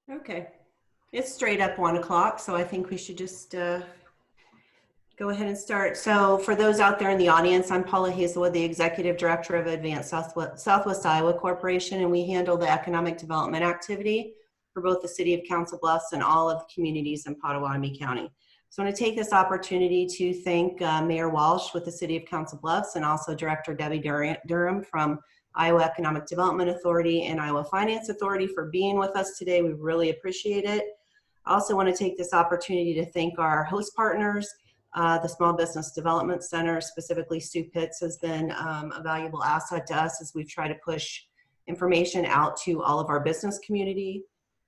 Okay. It's straight up 1 o'clock, so I think we should just go ahead and start. So for those out there in the audience, I'm Paula Hazelwood, the Executive Director of Advanced Southwest Iowa Corporation, and we handle the economic development activity for both the City of Council Bluffs and all of the communities in Potawatomi County. So I want to take this opportunity to thank Mayor Walsh with the City of Council Bluffs and also Director Debi Durham from Iowa Economic Development Authority and Iowa Finance Authority for being with us today. We really appreciate it. I also want to take this opportunity to thank our host partners. The Small Business Development Center, specifically Stu Pitts, has been a valuable asset to us as we've tried to push information out to all of our business community.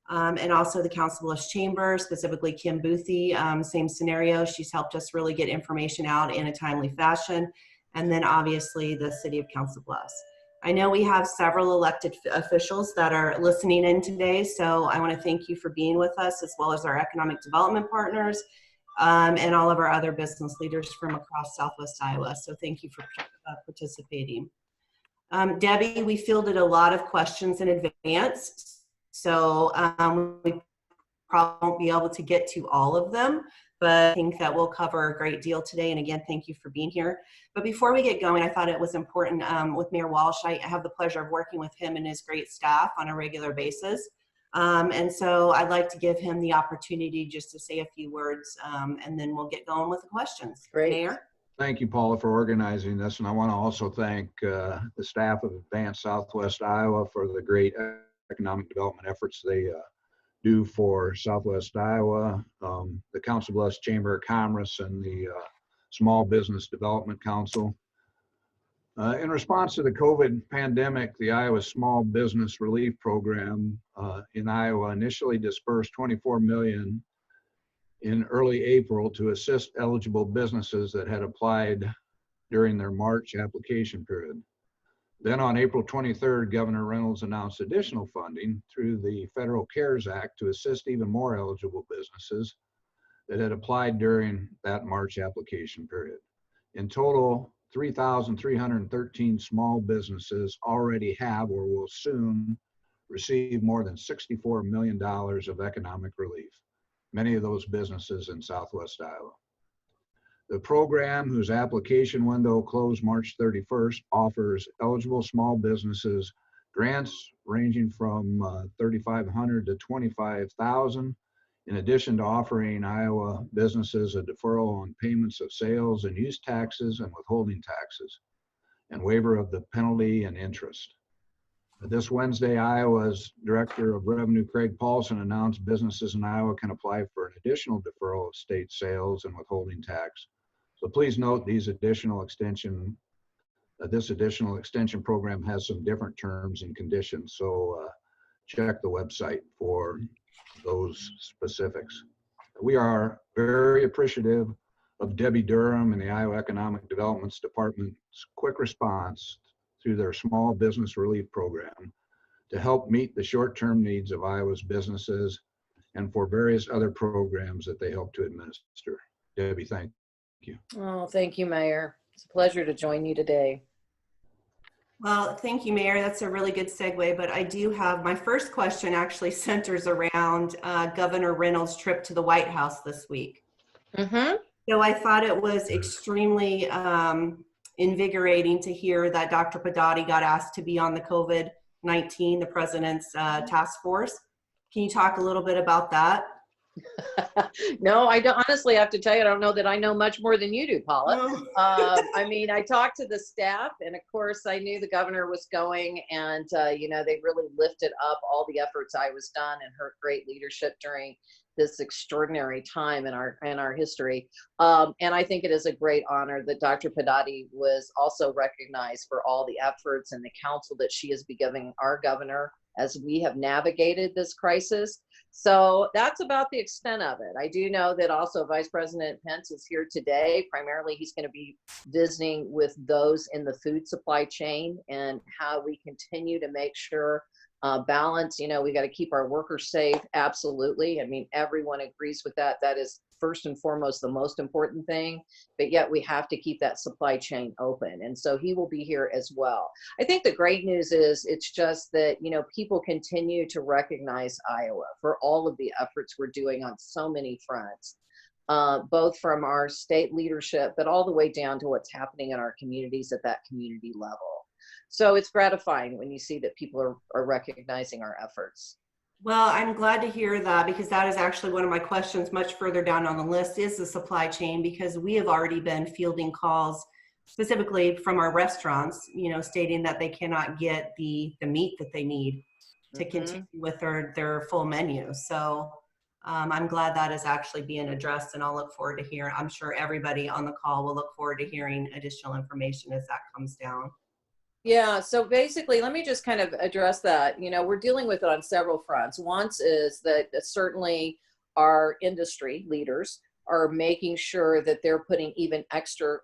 And also the Council Bluffs Chamber, specifically Kim Boothie, same scenario. She's helped us really get information out in a timely fashion. And then obviously the City of Council Bluffs. I know we have several elected officials that are listening in today, so I want to thank you for being with us, as well as our economic development partners and all of our other business leaders from across Southwest Iowa. So thank you for participating. Debbie, we fielded a lot of questions in advance, so we probably won't be able to get to all of them, but I think that we'll cover a great deal today. And again, thank you for being here. But before we get going, I thought it was important with Mayor Walsh. I have the pleasure of working with him and his great staff on a regular basis. And so I'd like to give him the opportunity just to say a few words, and then we'll get going with the questions. Great. Mayor? Thank you, Paula, for organizing this. And I want to also thank the staff of Advanced Southwest Iowa for the great economic development efforts they do for Southwest Iowa, the Council Bluffs Chamber of Commerce, and the Small Business Development Council. In response to the COVID pandemic, the Iowa Small Business Relief Program in Iowa initially dispersed $24 million in early April to assist eligible businesses that had applied during their March application period. Then on April 23rd, Governor Reynolds announced additional funding through the Federal CARES Act to assist even more eligible businesses that had applied during that March application period. In total, 3,313 small businesses already have or will soon receive more than $64 million of economic relief, many of those businesses in Southwest Iowa. The program, whose application window closed March 31st, offers eligible small businesses grants ranging from $3,500 to $25,000, in addition to offering Iowa businesses a deferral on payments of sales and use taxes and withholding taxes, and waiver of the penalty and interest. This Wednesday, Iowa's Director of Revenue, Craig Paulson, announced businesses in Iowa can apply for an additional deferral of state sales and withholding tax. So please note this additional extension program has some different terms and conditions. So check the website for those specifics. We are very appreciative of Debi Durham and the Iowa Economic Development Department's quick response through their Small Business Relief Program to help meet the short-term needs of Iowa's businesses and for various other programs that they help to administer. Debbie, thank you. Oh, thank you, Mayor. It's a pleasure to join you today. Well, thank you, Mayor. That's a really good segue, but I do have, my first question actually centers around Governor Reynolds' trip to the White House this week. Mm-hmm. So I thought it was extremely invigorating to hear that Dr. Pedati got asked to be on the COVID-19, the president's task force. Can you talk a little bit about that? No, I don't. Honestly, I have to tell you, I don't know that I know much more than you do, Paula. I mean, I talked to the staff, and of course, I knew the governor was going, and you know, they really lifted up all the efforts I was done and her great leadership during this extraordinary time in our history. And I think it is a great honor that Dr. Pedati was also recognized for all the efforts and the counsel that she has been giving our governor as we have navigated this crisis. So that's about the extent of it. I do know that also Vice President Pence is here today. Primarily, he's going to be visiting with those in the food supply chain and how we continue to make sure balance. You know, we got to keep our workers safe. Absolutely. I mean, everyone agrees with that. That is first and foremost the most important thing, but yet we have to keep that supply chain open. And so he will be here as well. I think the great news is it's just that, you know, people continue to recognize Iowa for all of the efforts we're doing on so many fronts, both from our state leadership, but all the way down to what's happening in our communities at that community level. So it's gratifying when you see that people are recognizing our efforts. Well, I'm glad to hear that, because that is actually one of my questions much further down on the list, is the supply chain, because we have already been fielding calls specifically from our restaurants, you know, stating that they cannot get the meat that they need to continue with their full menu. So I'm glad that is actually being addressed, and I'll look forward to hearing. I'm sure everybody on the call will look forward to hearing additional information as that comes down. Yeah, so basically, let me just kind of address that. You know, we're dealing with it on several fronts. One is that certainly our industry leaders are making sure that they're putting even extra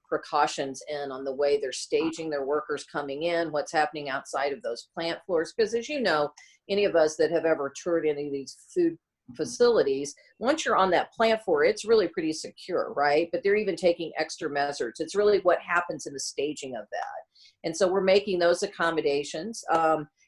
precautions in on the way they're staging their workers coming in, what's happening outside of those plant floors. Because as you know, any of us that have ever toured any of these food facilities, once you're on that plant floor, it's really pretty secure, right? But they're even taking extra measures. It's really what happens in the staging of that. And so we're making those accommodations.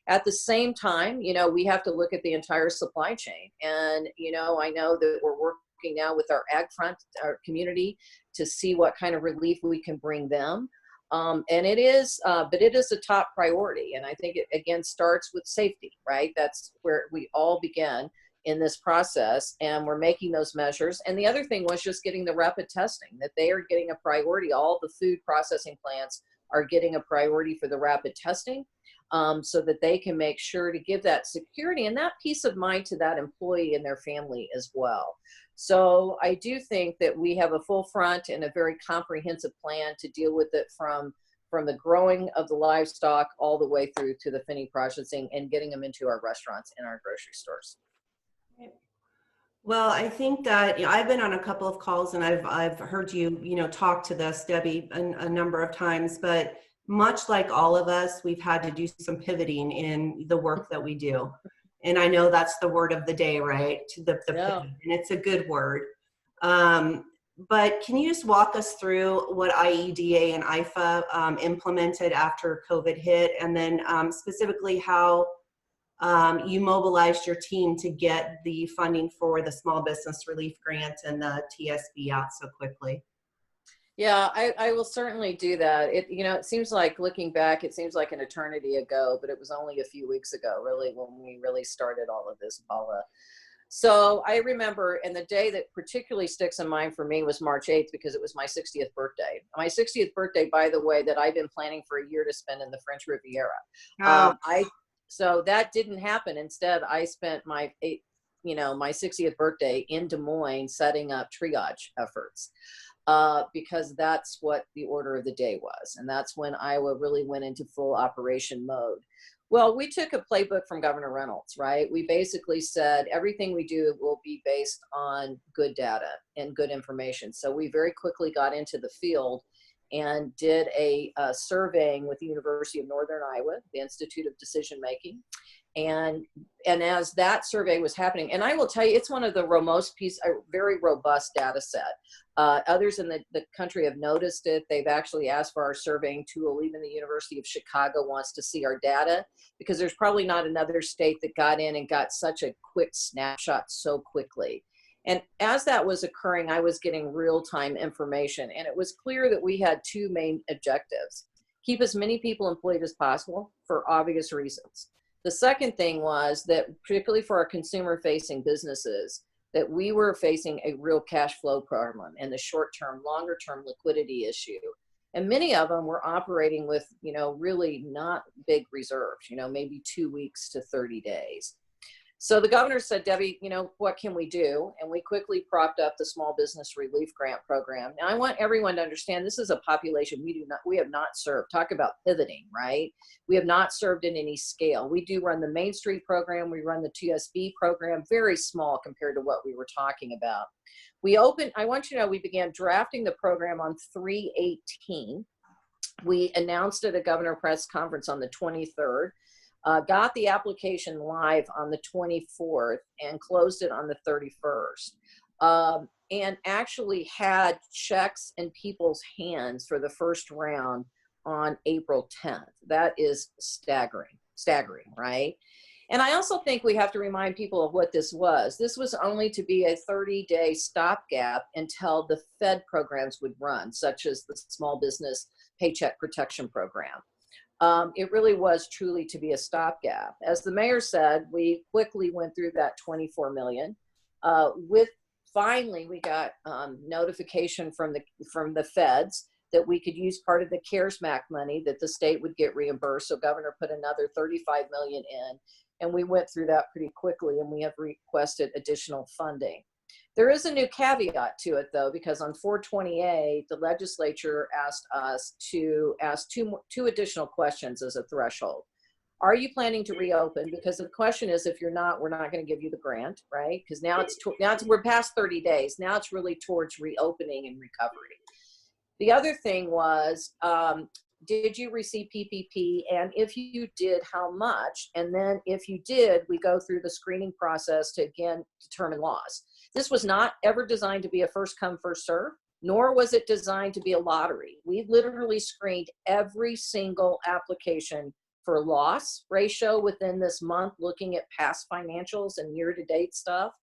At the same time, you know, we have to look at the entire supply chain. And, you know, I know that we're working now with our ag front, our community, to see what kind of relief we can bring them. And it is, but it is a top priority. And I think it, again, starts with safety, right? That's where we all begin in this process, and we're making those measures. And the other thing was just getting the rapid testing, that they are getting a priority. All the food processing plants are getting a priority for the rapid testing, so that they can make sure to give that security and that peace of mind to that employee and their family as well. So I do think that we have a full front and a very comprehensive plan to deal with it from the growing of the livestock all the way through to the finished processing and getting them into our restaurants and our grocery stores. Well, I think that, you know, I've been on a couple of calls, and I've heard you, you know, talk to this, Debbie, a number of times, but much like all of us, we've had to do some pivoting in the work that we do. And I know that's the word of the day, right? The Yeah. pivot, and it's a good word. But can you just walk us through what IEDA and IFA implemented after COVID hit, and then specifically how you mobilized your team to get the funding for the Small Business Relief Grant and the TSB out so quickly? Yeah, I will certainly do that. It, you know, it seems like, looking back, it seems like an eternity ago, but it was only a few weeks ago, really, when we really started all of this, Paula. So I remember, and the day that particularly sticks in mind for me was March 8th, because it was my 60th birthday. My 60th birthday, by the way, that I've been planning for a year to spend in the French Riviera. So that didn't happen. Instead, I spent my 60th birthday in Des Moines setting up triage efforts, because that's what the order of the day was. And that's when Iowa really went into full operation mode. Well, we took a playbook from Governor Reynolds, right? We basically said everything we do will be based on good data and good information. So we very quickly got into the field and did a surveying with the University of Northern Iowa, the Institute of Decision Making. And as that survey was happening, and I will tell you, it's one of the very robust data set. Others in the country have noticed it. They've actually asked for our surveying tool. Even the University of Chicago wants to see our data, because there's probably not another state that got in and got such a quick snapshot so quickly. And as that was occurring, I was getting real-time information, and it was clear that we had two main objectives: keep as many people employed as possible, for obvious reasons. The second thing was that, particularly for our consumer-facing businesses, that we were facing a real cash flow problem and the short-term, longer-term liquidity issue. And many of them were operating with, you know, really not big reserves, you know, maybe 2 weeks to 30 days. So the governor said, Debbie, you know, what can we do? And we quickly propped up the Small Business Relief Grant Program. Now, I want everyone to understand, this is a population we have not served. Talk about pivoting, right? We have not served in any scale. We do run the Main Street program. We run the TSB program, very small compared to what we were talking about. I want you to know, we began drafting the program on 3/18. We announced at a governor press conference on the 23rd. Got the application live on the 24th and closed it on the 31st. and actually had checks in people's hands for the first round on April 10th. That is staggering, right? And I also think we have to remind people of what this was. This was only to be a 30-day stopgap until the Fed programs would run, such as the Small Business Paycheck Protection Program. It really was truly to be a stopgap. As the mayor said, we quickly went through that 24 million. Finally, we got notification from the feds that we could use part of the CARES Act money that the state would get reimbursed. So governor put another 35 million in, and we went through that pretty quickly, and we have requested additional funding. There is a new caveat to it, though, because on 428, the legislature asked us to ask two additional questions as a threshold. Are you planning to reopen? Because the question is, if you're not, we're not going to give you the grant, right? Because now we're past 30 days. Now it's really towards reopening and recovery. The other thing was, did you receive PPP? And if you did, how much? And then if you did, we go through the screening process to, again, determine loss. This was not ever designed to be a first come, first serve, nor was it designed to be a lottery. We literally screened every single application for loss ratio within this month, looking at past financials and year-to-date stuff,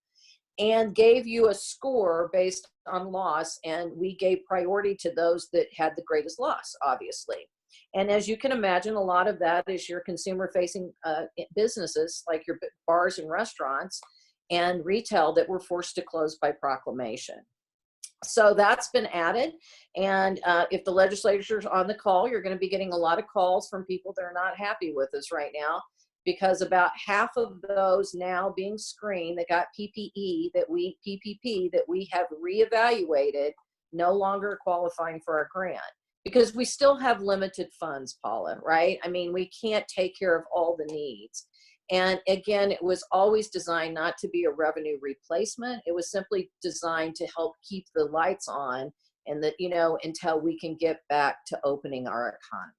and gave you a score based on loss, and we gave priority to those that had the greatest loss, obviously. And as you can imagine, a lot of that is your consumer-facing businesses, like your bars and restaurants and retail, that were forced to close by proclamation. So that's been added. And if the legislature's on the call, you're going to be getting a lot of calls from people that are not happy with us right now, because about half of those now being screened that got PPP that we have reevaluated, no longer qualifying for our grant, because we still have limited funds, Paula, right? I mean, we can't take care of all the needs. And again, it was always designed not to be a revenue replacement. It was simply designed to help keep the lights on, and that, until we can get back to opening our economy.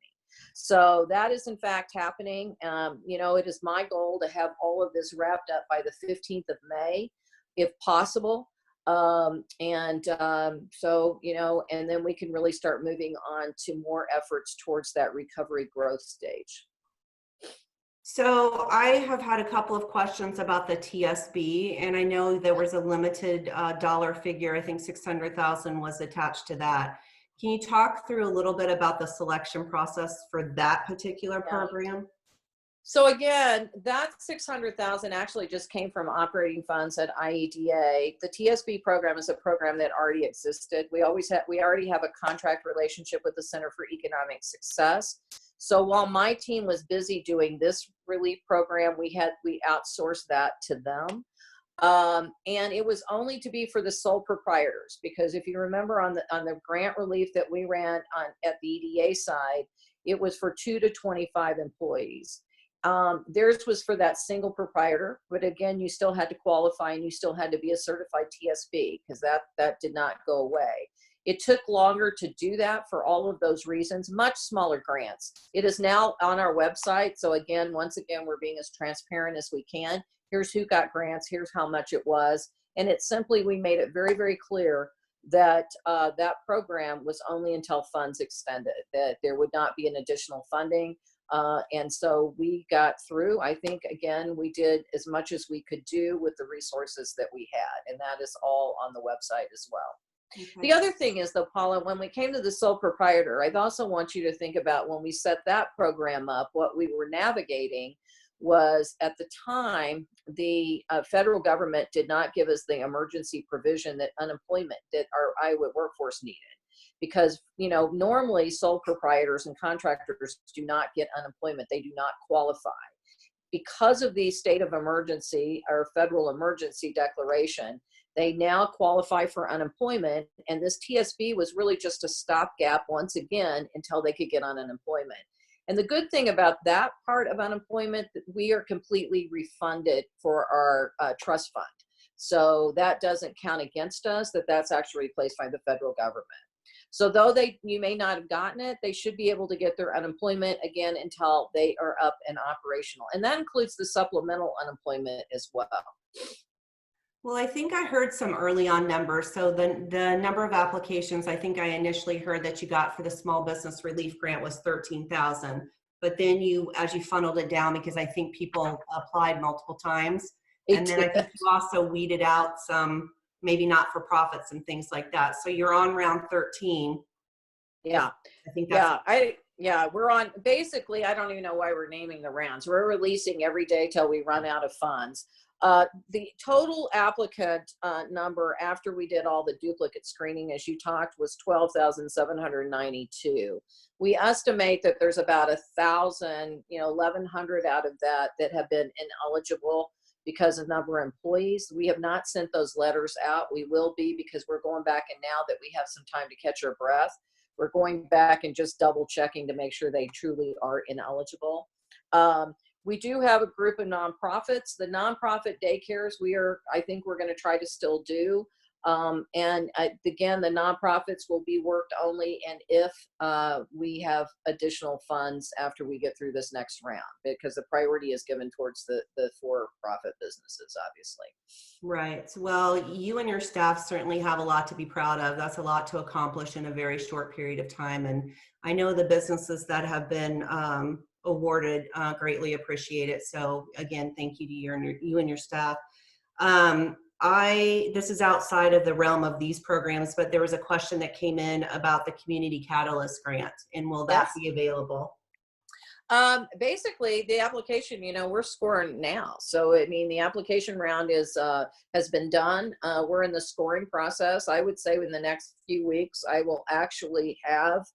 So that is in fact happening. It is my goal to have all of this wrapped up by the 15th of May, if possible. So, and then we can really start moving on to more efforts towards that recovery growth stage. So I have had a couple of questions about the TSB, and I know there was a limited dollar figure. I think 600,000 was attached to that. Can you talk through a little bit about the selection process for that particular program? So again, that 600,000 actually just came from operating funds at IEDA. The TSB program is a program that already existed. We already have a contract relationship with the Center for Economic Success. So while my team was busy doing this relief program, we outsourced that to them. And it was only to be for the sole proprietors, because if you remember on the grant relief that we ran at the EDA side, it was for 2 to 25 employees. Theirs was for that single proprietor, but again, you still had to qualify and you still had to be a certified TSB, because that did not go away. It took longer to do that for all of those reasons, much smaller grants. It is now on our website. So again, once again, we're being as transparent as we can. Here's who got grants, here's how much it was. And it's simply, we made it very, very clear that that program was only until funds extended, that there would not be an additional funding. And so we got through. I think, again, we did as much as we could do with the resources that we had. And that is all on the website as well. Okay. The other thing is, though, Paula, when we came to the sole proprietor, I also want you to think about when we set that program up, what we were navigating was, at the time, the federal government did not give us the emergency provision that unemployment, that our Iowa workforce needed. Because, normally sole proprietors and contractors do not get unemployment. They do not qualify. Because of the state of emergency or federal emergency declaration, they now qualify for unemployment. And this TSB was really just a stopgap once again until they could get on unemployment. And the good thing about that part of unemployment, that we are completely refunded for our trust fund. So that doesn't count against us, that's actually replaced by the federal government. So though you may not have gotten it, they should be able to get their unemployment again until they are up and operational. And that includes the supplemental unemployment as well. Well, I think I heard some early on numbers. So the number of applications I think I initially heard that you got for the small business relief grant was 13,000. But then as you funneled it down, because I think people applied multiple times, and then I think you also weeded out some maybe not for profits and things like that. So you're on round 13. Yeah. I think that's We're on, basically, I don't even know why we're naming the rounds. We're releasing every day till we run out of funds. The total applicant number after we did all the duplicate screening, as you talked, was 12,792. We estimate that there's about 1,000, 1,100 out of that have been ineligible because of number of employees. We have not sent those letters out. We will be, because we're going back, and now that we have some time to catch our breath, we're going back and just double checking to make sure they truly are ineligible. We do have a group of nonprofits. The nonprofit daycares, I think we're going to try to still do. And again, the nonprofits will be worked only and if we have additional funds after we get through this next round, because the priority is given towards the for-profit businesses, obviously. right. Well, you and your staff certainly have a lot to be proud of. That's a lot to accomplish in a very short period of time. And I know the businesses that have been awarded greatly appreciate it. So again, thank you to you and your staff. This is outside of the realm of these programs, but there was a question that came in about the Community Catalyst Grant, and will that be available? Basically, the application, we're scoring now. So, I mean, the application round has been done. We're in the scoring process. I would say within the next few weeks, I will actually have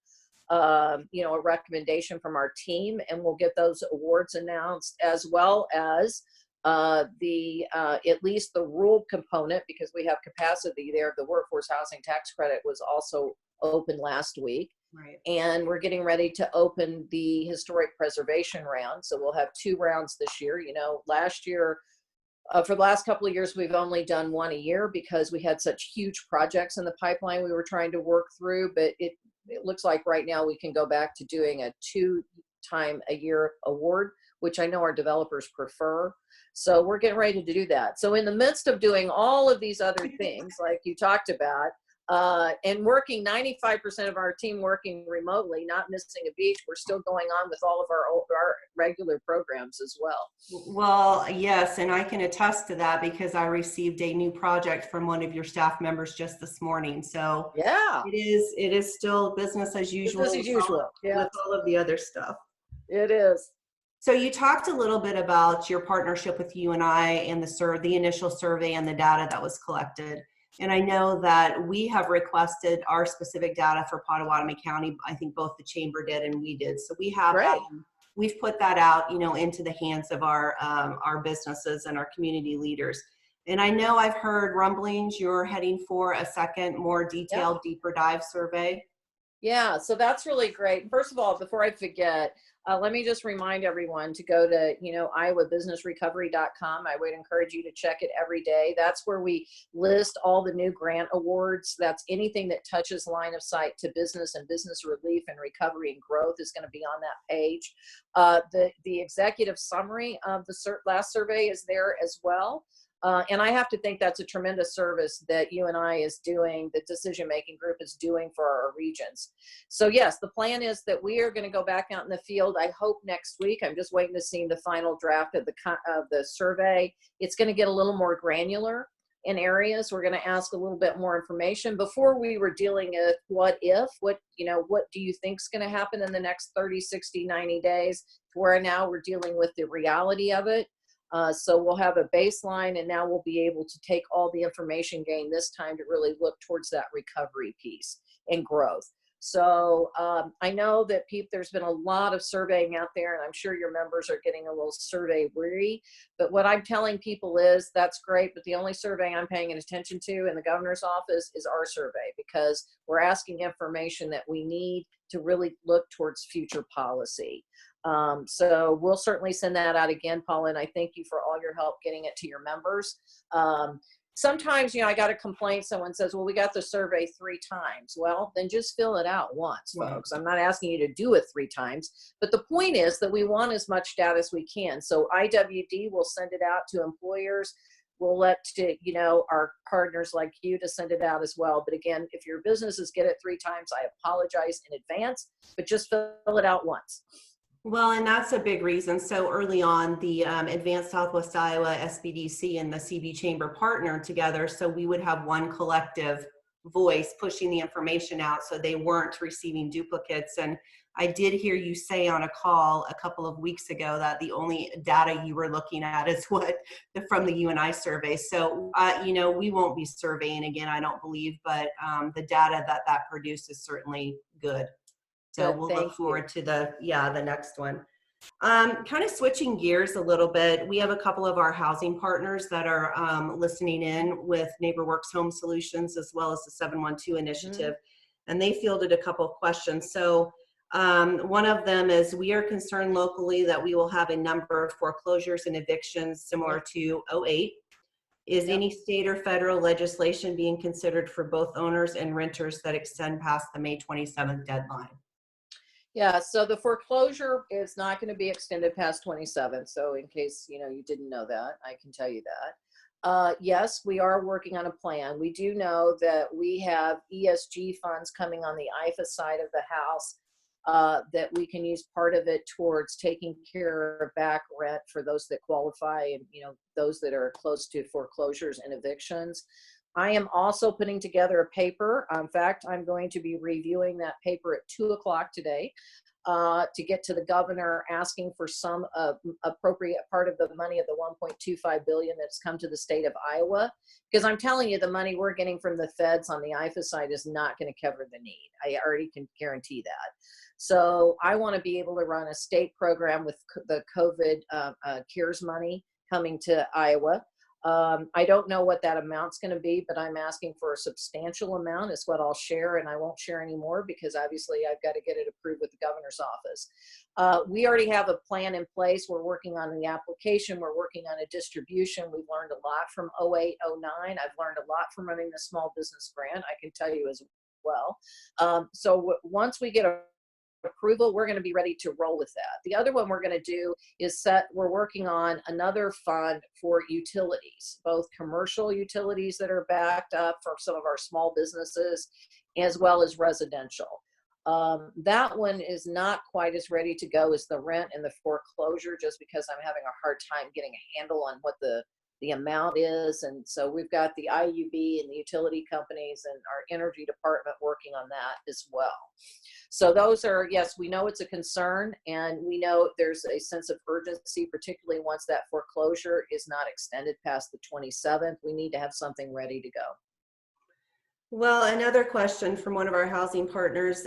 a recommendation from our team, and we'll get those awards announced, as well as at least the rural component, because we have capacity there. The workforce housing tax credit was also open last week. Right. And we're getting ready to open the historic preservation round. So we'll have 2 rounds this year. Last year, for the last couple of years, we've only done 1 a year because we had such huge projects in the pipeline we were trying to work through. But it looks like right now we can go back to doing a 2-time-a-year award, which I know our developers prefer. So we're getting ready to do that. So in the midst of doing all of these other things, like you talked about, and working 95% of our team working remotely, not missing a beat, we're still going on with all of our regular programs as well. Well, yes, and I can attest to that because I received a new project from one of your staff members just this morning. So yeah, it is still business as usual. Business as usual. Yeah. With all of the other stuff. It is. So you talked a little bit about your partnership with UNI and the initial survey and the data that was collected. And I know that we have requested our specific data for Pottawatomie County. I think both the chamber did and we did. So we have we've put that out, into the hands of our businesses and our community leaders. And I know I've heard rumblings you're heading for a second, more detailed, deeper dive survey. Yeah, so that's really great. First of all, before I forget, let me just remind everyone to go to, iowabusinessrecovery.com. I would encourage you to check it every day. That's where we list all the new grant awards. That's anything that touches line of sight to business and business relief and recovery and growth is going to be on that page. The executive summary of the last survey is there as well. And I have to think that's a tremendous service that UNI is doing, the decision-making group is doing for our regions. So yes, the plan is that we are going to go back out in the field, I hope next week. I'm just waiting to see the final draft of the survey. It's going to get a little more granular in areas. We're going to ask a little bit more information. Before we were dealing with what do you think is going to happen in the next 30, 60, 90 days, to where now we're dealing with the reality of it. So we'll have a baseline, and now we'll be able to take all the information gained this time to really look towards that recovery piece and growth. So I know that there's been a lot of surveying out there, and I'm sure your members are getting a little survey weary. But what I'm telling people is that's great, but the only survey I'm paying attention to in the governor's office is our survey, because we're asking information that we need to really look towards future policy. So we'll certainly send that out again, Paula, and I thank you for all your help getting it to your members. Sometimes, I got a complaint. Someone says, well, we got the survey 3 times. Well, then just fill it out once, folks. I'm not asking you to do it 3 times. But the point is that we want as much data as we can. So IWD will send it out to employers. we'll let our partners like you to send it out as well. But again, if your businesses get it 3 times, I apologize in advance, but just fill it out once. Well, and that's a big reason. So early on, the Advanced Southwest Iowa, SBDC, and the CB Chamber partnered together. So we would have one collective voice pushing the information out so they weren't receiving duplicates. And I did hear you say on a call a couple of weeks ago that the only data you were looking at is from the UNI survey. So, we won't be surveying again, I don't believe, but the data that produced is certainly good. So we'll look forward to the next one. Kind of switching gears a little bit, we have a couple of our housing partners that are listening in with NeighborWorks Home Solutions as well as the 712 initiative, and they fielded a couple of questions. So one of them is, we are concerned locally that we will have a number of foreclosures and evictions similar to '08. Is any state or federal legislation being considered for both owners and renters that extend past the May 27th deadline? Yeah, so the foreclosure is not going to be extended past 27. So in case, you didn't know that, I can tell you that. Yes, we are working on a plan. We do know that we have ESG funds coming on the IFA side of the house, that we can use part of it towards taking care of back rent for those that qualify and, those that are close to foreclosures and evictions. I am also putting together a paper. In fact, I'm going to be reviewing that paper at 2:00 today to get to the governor asking for some appropriate part of the money of the $1.25 billion that's come to the state of Iowa. Because I'm telling you, the money we're getting from the feds on the IFA side is not going to cover the need. I already can guarantee that. So I want to be able to run a state program with the COVID CARES money coming to Iowa. I don't know what that amount's going to be, but I'm asking for a substantial amount is what I'll share, and I won't share any more because obviously I've got to get it approved with the governor's office. We already have a plan in place. We're working on the application. We're working on a distribution. We've learned a lot from '08, '09. I've learned a lot from running the small business grant, I can tell you as well. So once we get approval, we're going to be ready to roll with that. The other one we're going to do is we're working on another fund for utilities, both commercial utilities that are backed up for some of our small businesses, as well as residential. That one is not quite as ready to go as the rent and the foreclosure, just because I'm having a hard time getting a handle on what the amount is. And so we've got the IUB and the utility companies and our energy department working on that as well. So those are, yes, we know it's a concern, and we know there's a sense of urgency, particularly once that foreclosure is not extended past the 27th. We need to have something ready to go. Well, another question from one of our housing partners,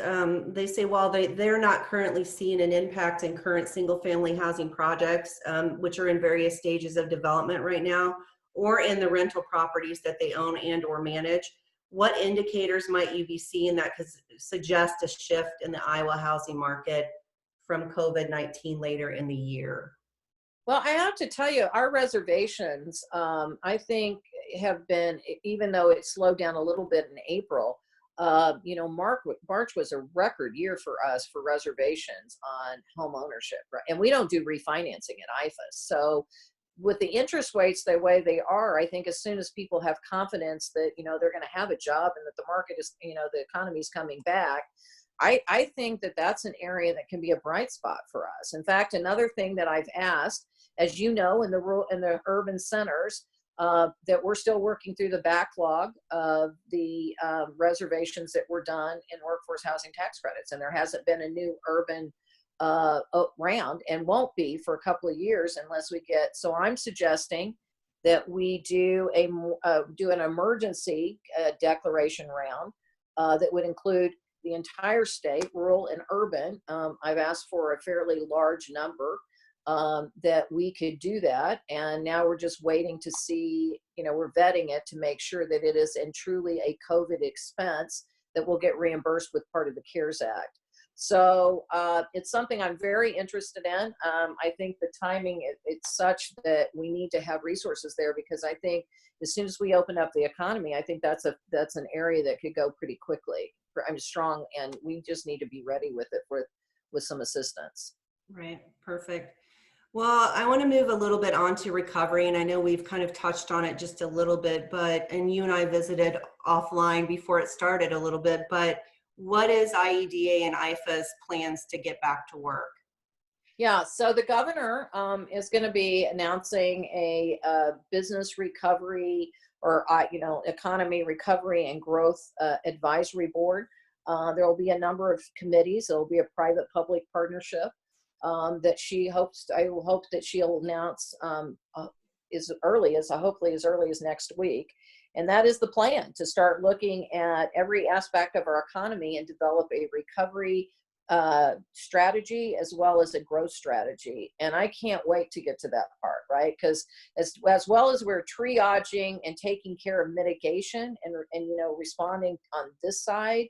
they say while they're not currently seeing an impact in current single-family housing projects, which are in various stages of development right now, or in the rental properties that they own and or manage, what indicators might you be seeing that could suggest a shift in the Iowa housing market from COVID-19 later in the year? Well, I have to tell you, our reservations, I think, have been, even though it slowed down a little bit in April, March was a record year for us for reservations on home ownership, right? And we don't do refinancing at IFA. So with the interest rates the way they are, I think as soon as people have confidence that, they're going to have a job and that the market is, the economy is coming back, I think that that's an area that can be a bright spot for us. In fact, another thing that I've asked, as you know, in the urban centers, that we're still working through the backlog of the reservations that were done in workforce housing tax credits. And there hasn't been a new urban round, and won't be for a couple of years unless we get, so I'm suggesting that we do an emergency declaration round that would include the entire state, rural and urban. I've asked for a fairly large number that we could do that. And now we're just waiting to see, we're vetting it to make sure that it is truly a COVID expense that will get reimbursed with part of the CARES Act. So it's something I'm very interested in. I think the timing, it's such that we need to have resources there, because I think as soon as we open up the economy, I think that's an area that could go pretty quickly. I'm strong, and we just need to be ready with it with some assistance. Right. Perfect. Well, I want to move a little bit on to recovery, and I know we've kind of touched on it just a little bit, and you and I visited offline before it started a little bit, but what is IEDA and IFA's plans to get back to work? Yeah, so the governor is going to be announcing a business recovery or economy recovery and growth advisory board. There will be a number of committees. There will be a private-public partnership that she hopes. I will hope that she'll announce hopefully as early as next week. And that is the plan, to start looking at every aspect of our economy and develop a recovery strategy as well as a growth strategy. And I can't wait to get to that part, right? Because as well as we're triaging and taking care of mitigation and responding on this side,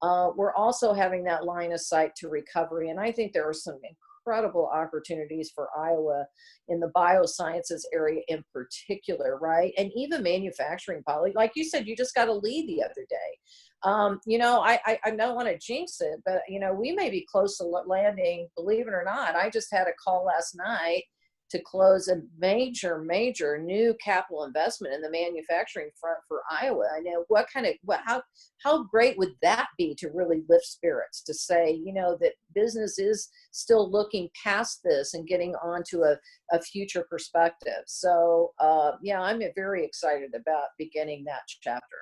we're also having that line of sight to recovery. And I think there are some incredible opportunities for Iowa in the biosciences area in particular, right? And even manufacturing, Polly. Like you said, you just got a lead the other day. I don't want to jinx it, but we may be close to landing, believe it or not. I just had a call last night to close a major new capital investment in the manufacturing front for Iowa. I know how great would that be to really lift spirits, to say, that business is still looking past this and getting onto a future perspective. So I'm very excited about beginning that chapter.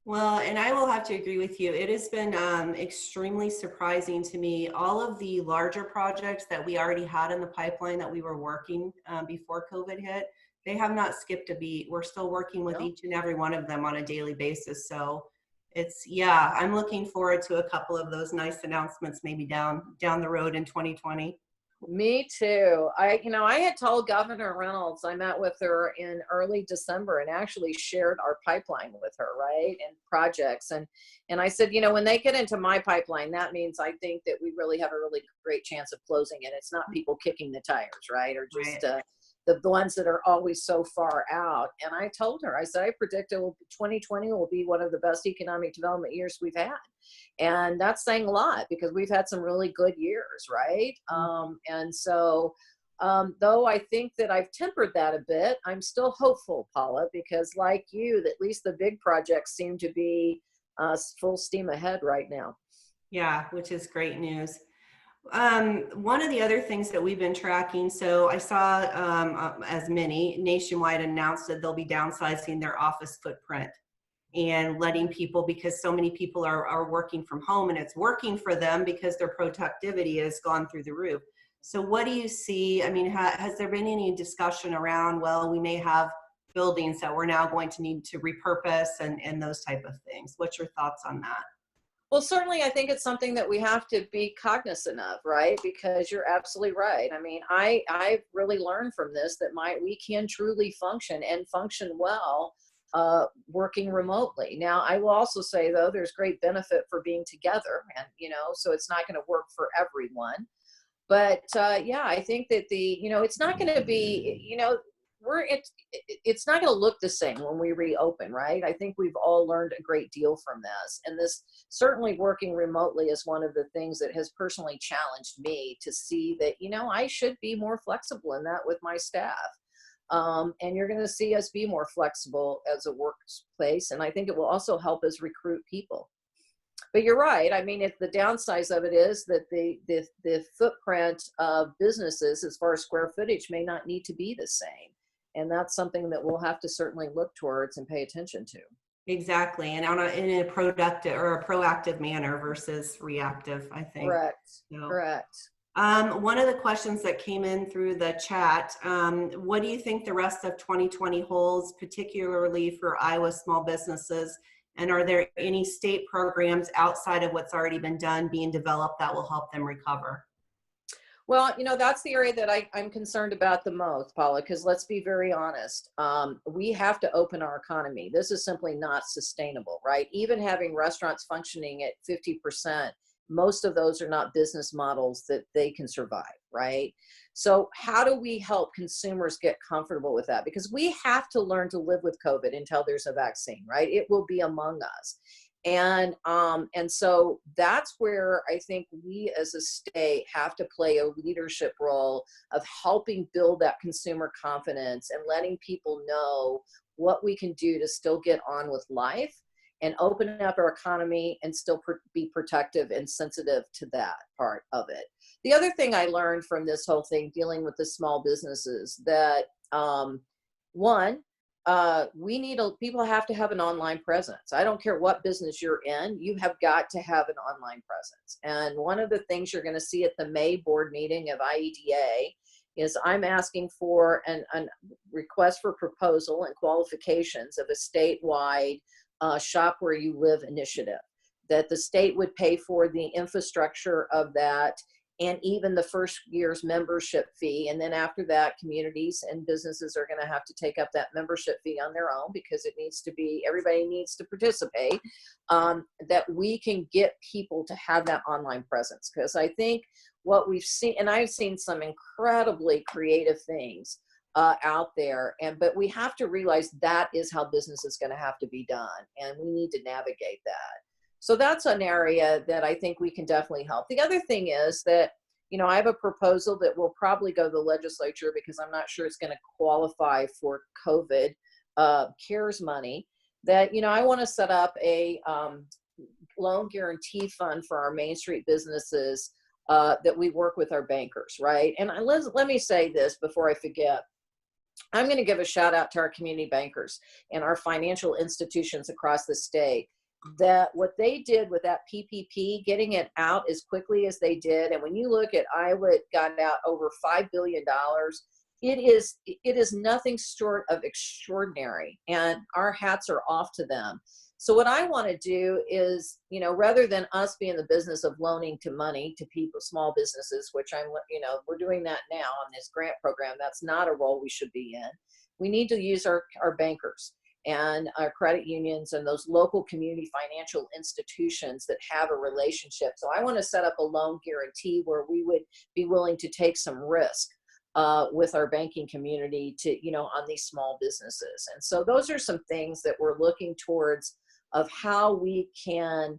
Well, and I will have to agree with you. It has been extremely surprising to me. All of the larger projects that we already had in the pipeline that we were working before COVID hit, they have not skipped a beat. We're still working with each and every one of them on a daily basis. So I'm looking forward to a couple of those nice announcements maybe down the road in 2020. Me too. I had told Governor Reynolds, I met with her in early December and actually shared our pipeline with her, right? And projects. And I said, when they get into my pipeline, that means I think that we really have a really great chance of closing it. It's not people kicking the tires, right? Or just the ones that are always so far out. And I told her, I said, I predict 2020 will be one of the best economic development years we've had. And that's saying a lot because we've had some really good years, right? And so, though I think that I've tempered that a bit, I'm still hopeful, Paula, because like you, at least the big projects seem to be full steam ahead right now. Yeah, which is great news. One of the other things that we've been tracking, so I saw as many nationwide announced that they'll be downsizing their office footprint and letting people, because so many people are working from home and it's working for them because their productivity has gone through the roof. So what do you see? I mean, has there been any discussion around, well, we may have buildings that we're now going to need to repurpose and those type of things? What's your thoughts on that? Well, certainly, I think it's something that we have to be cognizant of, right? Because you're absolutely right. I mean, I've really learned from this that we can truly function and function well working remotely. Now, I will also say, though, there's great benefit for being together, and so it's not going to work for everyone. But I think that it's not going to be, it's not going to look the same when we reopen, right? I think we've all learned a great deal from this. And this certainly working remotely is one of the things that has personally challenged me to see that, I should be more flexible in that with my staff. And you're going to see us be more flexible as a workplace. And I think it will also help us recruit people. But you're right. I mean, if the downside of it is that the footprint of businesses as far as square footage may not need to be the same. And that's something that we'll have to certainly look towards and pay attention to. Exactly. And in a productive or a proactive manner versus reactive, I think. Correct. So, Correct. One of the questions that came in through the chat, what do you think the rest of 2020 holds, particularly for Iowa small businesses? And are there any state programs outside of what's already been done being developed that will help them recover? Well, that's the area that I'm concerned about the most, Paula, because let's be very honest. We have to open our economy. This is simply not sustainable, right? Even having restaurants functioning at 50%, most of those are not business models that they can survive, right? So how do we help consumers get comfortable with that? Because we have to learn to live with COVID until there's a vaccine, right? It will be among us. And so that's where I think we as a state have to play a leadership role of helping build that consumer confidence and letting people know what we can do to still get on with life and open up our economy and still be protective and sensitive to that part of it. The other thing I learned from this whole thing dealing with the small businesses that one, people have to have an online presence. I don't care what business you're in, you have got to have an online presence. And one of the things you're going to see at the May board meeting of IEDA is I'm asking for a request for proposal and qualifications of a statewide shop where you live initiative, that the state would pay for the infrastructure of that and even the first year's membership fee. And then after that, communities and businesses are going to have to take up that membership fee on their own because it needs to be, everybody needs to participate, that we can get people to have that online presence. Because I think what we've seen, and I've seen some incredibly creative things out there, but we have to realize that is how business is going to have to be done. And we need to navigate that. So that's an area that I think we can definitely help. The other thing is that, I have a proposal that will probably go to the legislature because I'm not sure it's going to qualify for COVID CARES money, that, I want to set up a loan guarantee fund for our Main Street businesses that we work with our bankers, right? And let me say this before I forget. I'm going to give a shout out to our community bankers and our financial institutions across the state, that what they did with that PPP, getting it out as quickly as they did. And when you look at Iowa, it got out over $5 billion. It is nothing short of extraordinary, and our hats are off to them. So what I want to do is, rather than us be in the business of loaning money to people, small businesses, which we're doing that now on this grant program. That's not a role we should be in. We need to use our bankers and our credit unions and those local community financial institutions that have a relationship. So I want to set up a loan guarantee where we would be willing to take some risk with our banking community to, on these small businesses. And so those are some things that we're looking towards of how we can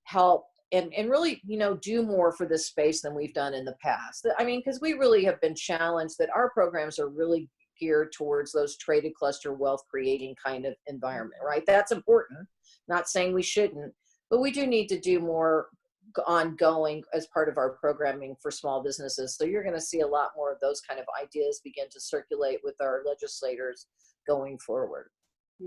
help and really, do more for this space than we've done in the past. I mean, because we really have been challenged that our programs are really geared towards those traded cluster wealth creating kind of environment, right? That's important. Not saying we shouldn't, but we do need to do more ongoing as part of our programming for small businesses. So you're going to see a lot more of those kind of ideas begin to circulate with our legislators going forward.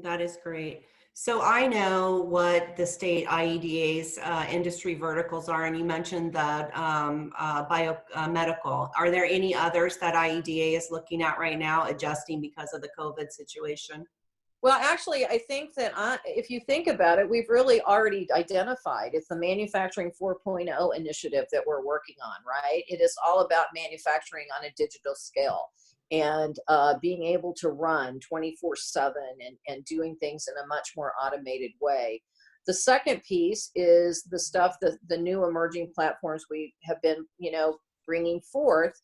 That is great. So I know what the state IEDA's industry verticals are, and you mentioned the biomedical. Are there any others that IEDA is looking at right now, adjusting because of the COVID situation? Well, actually, I think that if you think about it, we've really already identified. It's the Manufacturing 4.0 initiative that we're working on, right? It is all about manufacturing on a digital scale and being able to run 24/7 and doing things in a much more automated way. The second piece is the stuff that the new emerging platforms we have been, bringing forth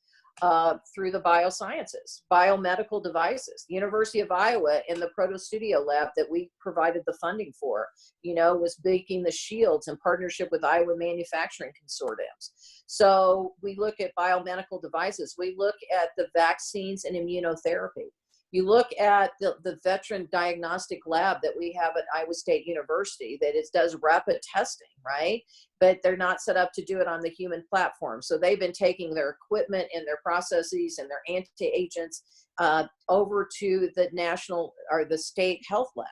through the biosciences, biomedical devices. The University of Iowa in the Proto Studio Lab that we provided the funding for, was making the shields in partnership with Iowa manufacturing consortiums. So we look at biomedical devices. We look at the vaccines and immunotherapy. You look at the veteran diagnostic lab that we have at Iowa State University that does rapid testing, right? But they're not set up to do it on the human platform. So they've been taking their equipment and their processes and their anti-agents over to the national or the state health lab.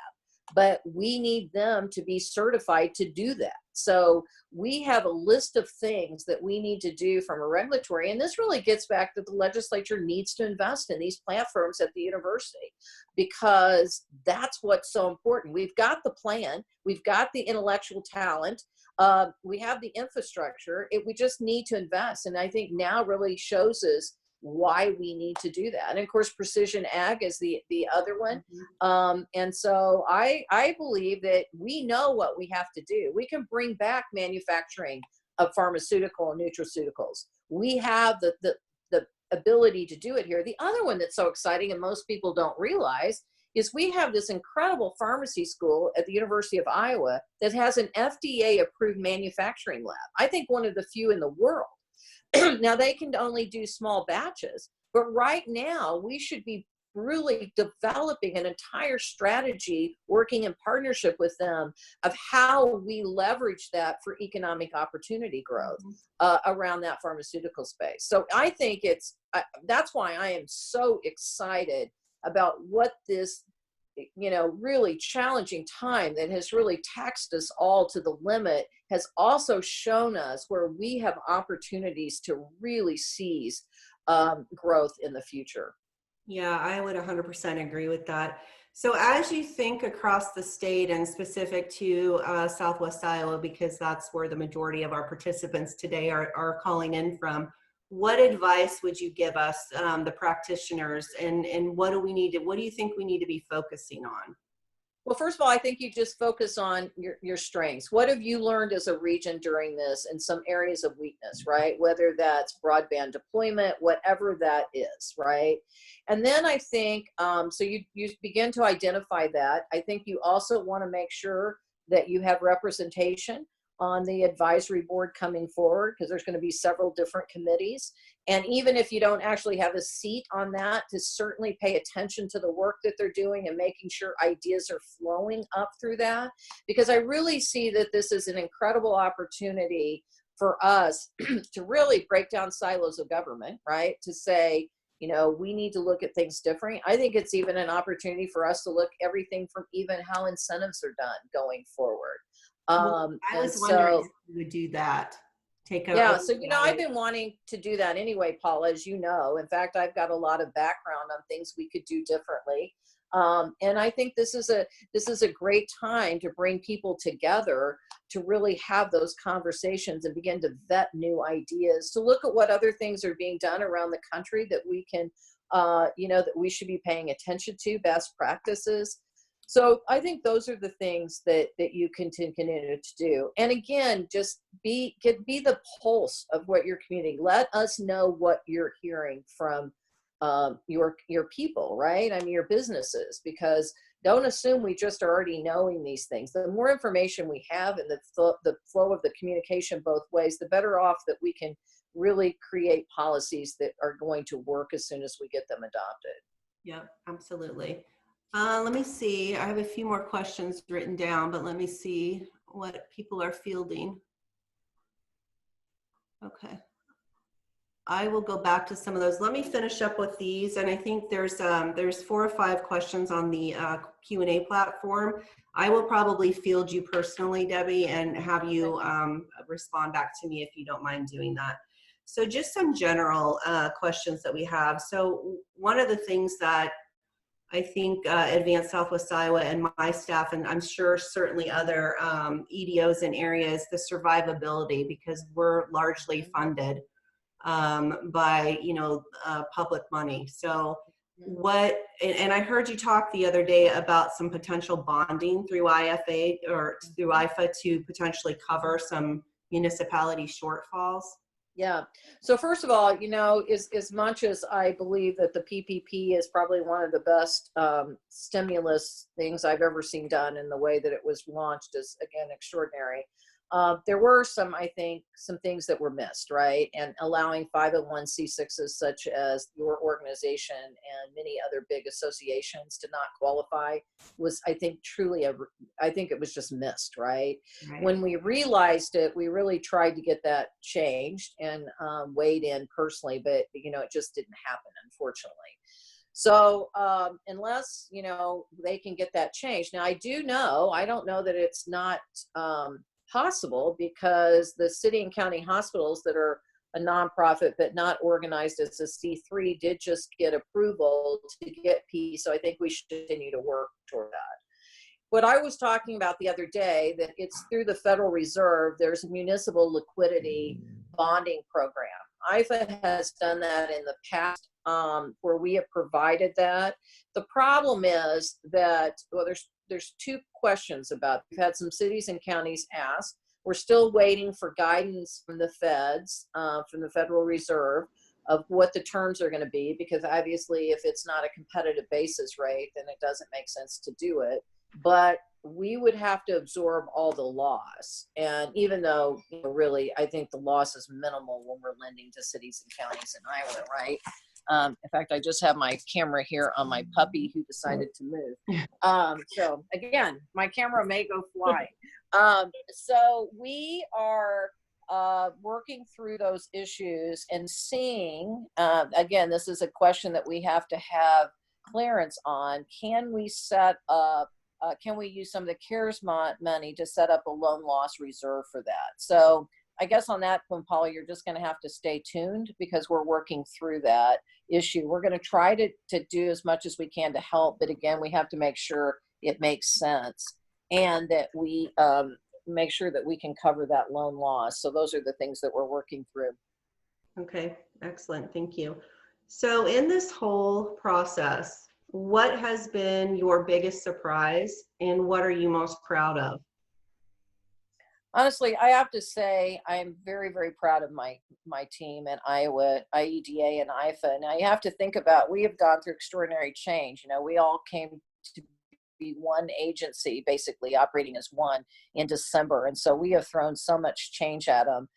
But we need them to be certified to do that. So we have a list of things that we need to do from a regulatory, and this really gets back that the legislature needs to invest in these platforms at the university because that's what's so important. We've got the plan, we've got the intellectual talent, we have the infrastructure, we just need to invest. And I think now really shows us why we need to do that. And of course, precision ag is the other one. And so I believe that we know what we have to do. We can bring back manufacturing of pharmaceutical and nutraceuticals. We have the ability to do it here. The other one that's so exciting and most people don't realize is we have this incredible pharmacy school at the University of Iowa that has an FDA approved manufacturing lab. I think one of the few in the world. Now they can only do small batches, but right now we should be really developing an entire strategy, working in partnership with them, of how we leverage that for economic opportunity growth around that pharmaceutical space. So I think that's why I am so excited about what this, really challenging time that has really taxed us all to the limit has also shown us where we have opportunities to really seize growth in the future. Yeah, I would 100% agree with that. So as you think across the state and specific to Southwest Iowa, because that's where the majority of our participants today are calling in from, what advice would you give us, the practitioners, and what do you think we need to be focusing on? Well, first of all, I think you just focus on your strengths. What have you learned as a region during this, and some areas of weakness, right? Whether that's broadband deployment, whatever that is, right? And then I think, so you begin to identify that. I think you also want to make sure that you have representation on the advisory board coming forward, because there's going to be several different committees. And even if you don't actually have a seat on that, to certainly pay attention to the work that they're doing and making sure ideas are flowing up through that. Because I really see that this is an incredible opportunity for us to really break down silos of government, right? To say, we need to look at things different. I think it's even an opportunity for us to look everything from even how incentives are done going forward. I was wondering if you would do that. So, I've been wanting to do that anyway, Paula, as you know. In fact, I've got a lot of background on things we could do differently. And I think this is a great time to bring people together to really have those conversations and begin to vet new ideas, to look at what other things are being done around the country that we can, that we should be paying attention to, best practices. So I think those are the things that you continue to do. And again, just be the pulse of what your community. Let us know what you're hearing from your people, right? I mean, your businesses, because don't assume we just are already knowing these things. The more information we have and the flow of the communication both ways, the better off that we can really create policies that are going to work as soon as we get them adopted. Yeah, absolutely. Let me see. I have a few more questions written down, but let me see what people are fielding. Okay. I will go back to some of those. Let me finish up with these. And I think there's 4 or 5 questions on the Q&A platform. I will probably field you personally, Debbie, and have you respond back to me if you don't mind doing that. So just some general questions that we have. So one of the things that I think Advanced Southwest Iowa and my staff, and I'm sure certainly other EDOs and areas, the survivability, because we're largely funded by public money. So and I heard you talk the other day about some potential bonding through IFA or through IFA to potentially cover some municipality shortfalls. Yeah. So first of all, as much as I believe that the PPP is probably one of the best stimulus things I've ever seen done, in the way that it was launched is, again, extraordinary. There were some things that were missed, right? And allowing 501c6s such as your organization and many other big associations to not qualify was, I think, I think it was just missed, right? When we realized it, we really tried to get that changed and weighed in personally, but, it just didn't happen, unfortunately. So unless, they can get that changed. Now, I don't know that it's not possible, because the city and county hospitals that are a nonprofit but not organized as a C3 did just get approval to get P. So I think we should continue to work toward that. What I was talking about the other day, that it's through the Federal Reserve, there's a municipal liquidity bonding program. IFA has done that in the past, where we have provided that. The problem is that, there's 2 questions about. We've had some cities and counties ask. We're still waiting for guidance from the feds, from the Federal Reserve, of what the terms are going to be, because obviously if it's not a competitive basis rate, then it doesn't make sense to do it. But we would have to absorb all the loss. And even though, you know, really, I think the loss is minimal when we're lending to cities and counties in Iowa, right? In fact, I just have my camera here on my puppy who decided to move. So again, my camera may go flying. So we are working through those issues and seeing, again, this is a question that we have to have clearance on. Can we set up, can we use some of the CARES money to set up a loan loss reserve for that? So I guess on that one, Paula, you're just going to have to stay tuned because we're working through that issue. We're going to try to do as much as we can to help, but again, we have to make sure it makes sense and that we make sure that we can cover that loan loss. So those are the things that we're working through. Okay, excellent. Thank you. So in this whole process, what has been your biggest surprise and what are you most proud of? Honestly, I have to say I'm very, very proud of my team at Iowa, IEDA and IFA. And I have to think about, we have gone through extraordinary change. You know, we all came to be one agency, basically operating as one in December. And so we have thrown so much change at them.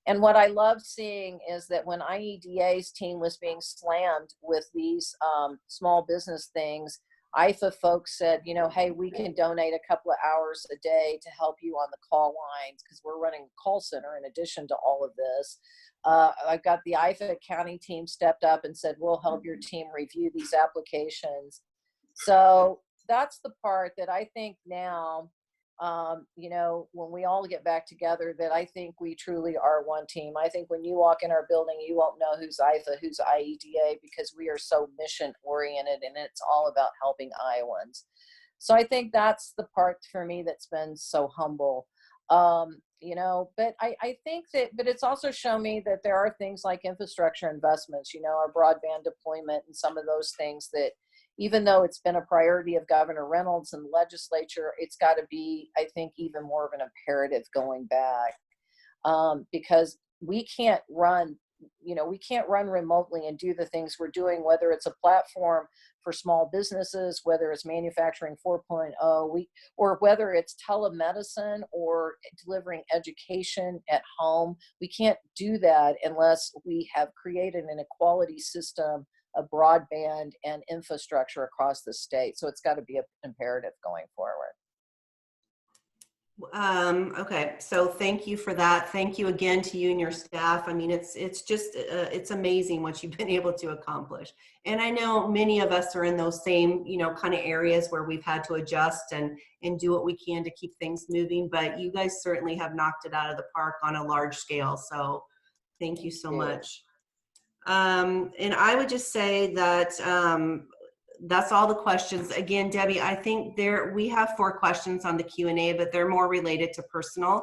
And what I love seeing is that when IEDA's team was being slammed with these small business things, IFA folks said, you know, hey, we can donate a couple of hours a day to help you on the call lines because we're running a call center in addition to all of this. I've got the IFA county team stepped up and said, we'll help your team review these applications. So that's the part that I think now, you know, when we all get back together, that I think we truly are one team. I think when you walk in our building, you won't know who's IFA, who's IEDA, because we are so mission oriented and it's all about helping Iowans. So I think that's the part for me that's been so humble. You know, but I think that, but it's also shown me that there are things like infrastructure investments, you know, our broadband deployment and some of those things that, even though it's been a priority of Governor Reynolds and the legislature, it's got to be, I think, even more of an imperative going back, because we can't run, you know, we can't run remotely and do the things we're doing, whether it's a platform for small businesses, whether it's manufacturing 4.0, or whether it's telemedicine or delivering education at home. We can't do that unless we have created an equality system of broadband and infrastructure across the state. So it's got to be an imperative going forward. Okay, so thank you for that. Thank you again to you and your staff. I mean, it's just, it's amazing what you've been able to accomplish. And I know many of us are in those same, you know, kind of areas where we've had to adjust and do what we can to keep things moving, but you guys certainly have knocked it out of the park on a large scale. So thank you so much. And I would just say that that's all the questions. Again, Debbie, I think we have 4 questions on the Q&A, but they're more related to personal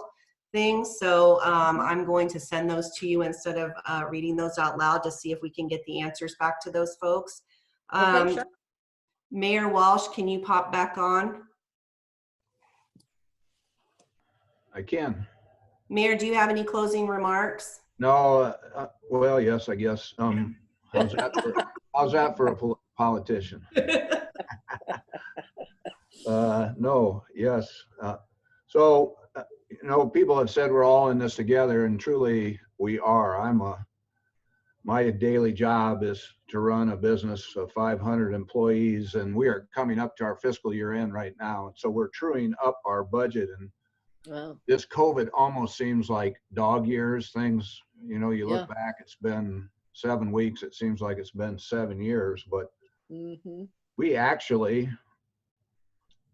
things. So I'm going to send those to you instead of reading those out loud to see if we can get the answers back to those folks. Okay, sure. Mayor Walsh, can you pop back on? I can. Mayor, do you have any closing remarks? No, well, yes, I guess. How's that for a politician? No, yes. So, you know, people have said we're all in this together, and truly we are. My daily job is to run a business of 500 employees, and we are coming up to our fiscal year end right now. And so we're truing up our budget, and Wow. this COVID almost seems like dog years. Things, you know, you look back, it's been 7 weeks. It seems like it's been 7 years, but we actually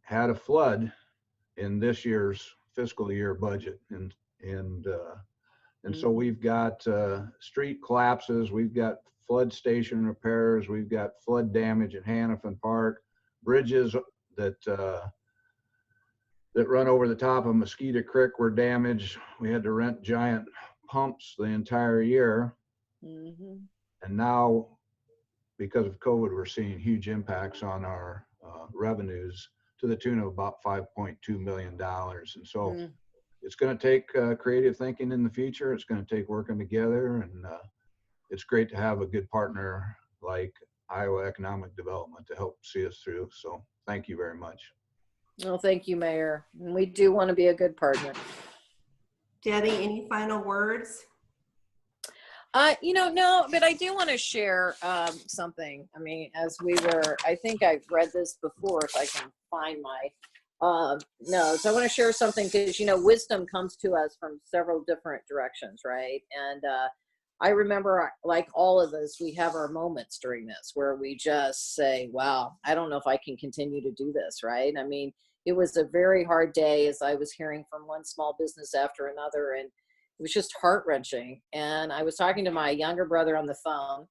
had a flood in this year's fiscal year budget. And so we've got street collapses, we've got flood station repairs, we've got flood damage at Hannafin Park, bridges that run over the top of Mosquito Creek were damaged. We had to rent giant pumps the entire year. And now, because of COVID, we're seeing huge impacts on our revenues to the tune of about $5.2 million. And so it's going to take creative thinking in the future. It's going to take working together. And it's great to have a good partner like Iowa Economic Development to help see us through. So thank you very much. Well, thank you, Mayor. And we do want to be a good partner. Debbie, any final words? No, but I do want to share something. I mean, I think I've read this before, if I can find my notes. I want to share something because, wisdom comes to us from several different directions, right? And I remember, like all of us, we have our moments during this where we just say, wow, I don't know if I can continue to do this, right? I mean, it was a very hard day as I was hearing from one small business after another, and it was just heart-wrenching. And I was talking to my younger brother on the phone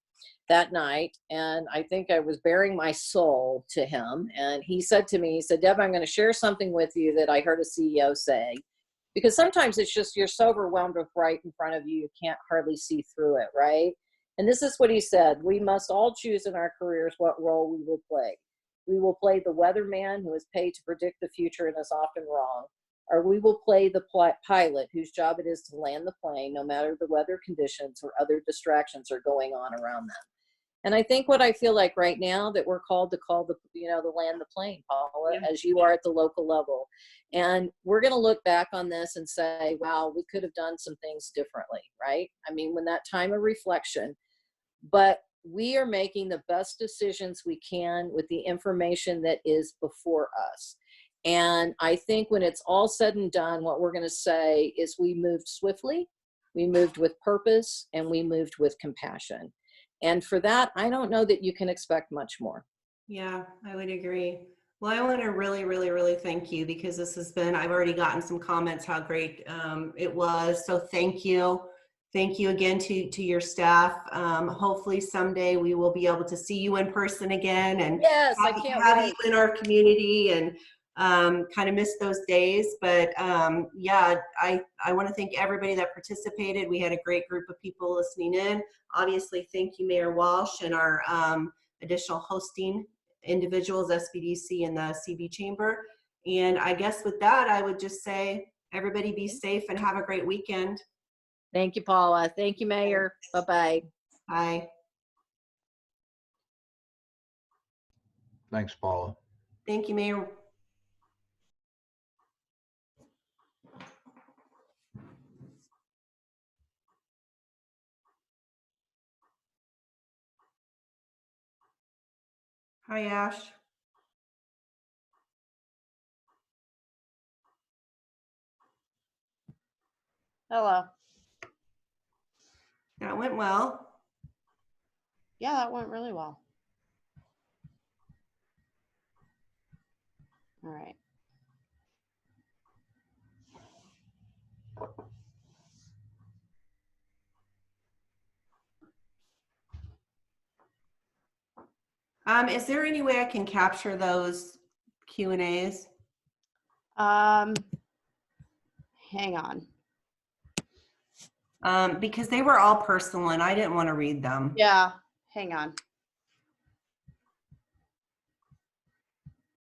that night, and I think I was bearing my soul to him. And he said to me, he said, Deb, I'm going to share something with you that I heard a CEO say, because sometimes it's just you're so overwhelmed with right in front of you, you can't hardly see through it, right? And this is what he said: we must all choose in our careers what role we will play. We will play the weatherman who is paid to predict the future and is often wrong, or we will play the pilot whose job it is to land the plane no matter the weather conditions or other distractions are going on around them. And I think what I feel like right now that we're called to the land the plane, Paula, Yeah. as you are at the local level. And we're going to look back on this and say, wow, we could have done some things differently, right? I mean, when that time of reflection, but we are making the best decisions we can with the information that is before us. And I think when it's all said and done, what we're going to say is we moved swiftly, we moved with purpose, and we moved with compassion. And for that, I don't know that you can expect much more. Yeah, I would agree. Well, I want to really, really, really thank you because this has been, I've already gotten some comments how great it was. So thank you. Thank you again to your staff. Hopefully someday we will be able to see you in person again and Yes, I can't have wait. you in our community, and kind of miss those days. But yeah, I want to thank everybody that participated. We had a great group of people listening in. Obviously, thank you, Mayor Walsh, and our additional hosting individuals, SBDC and the CB Chamber. And I guess with that, I would just say, everybody be safe and have a great weekend. Thank you, Paula. Thank you, Mayor. Bye-bye. Bye. Thanks, Paula. Thank you, Mayor. Hi, Ash. Hello. That went well. Yeah, that went really well. All right. Is there any way I can capture those Q&As? Hang on. Because they were all personal and I didn't want to read them. Yeah, hang on.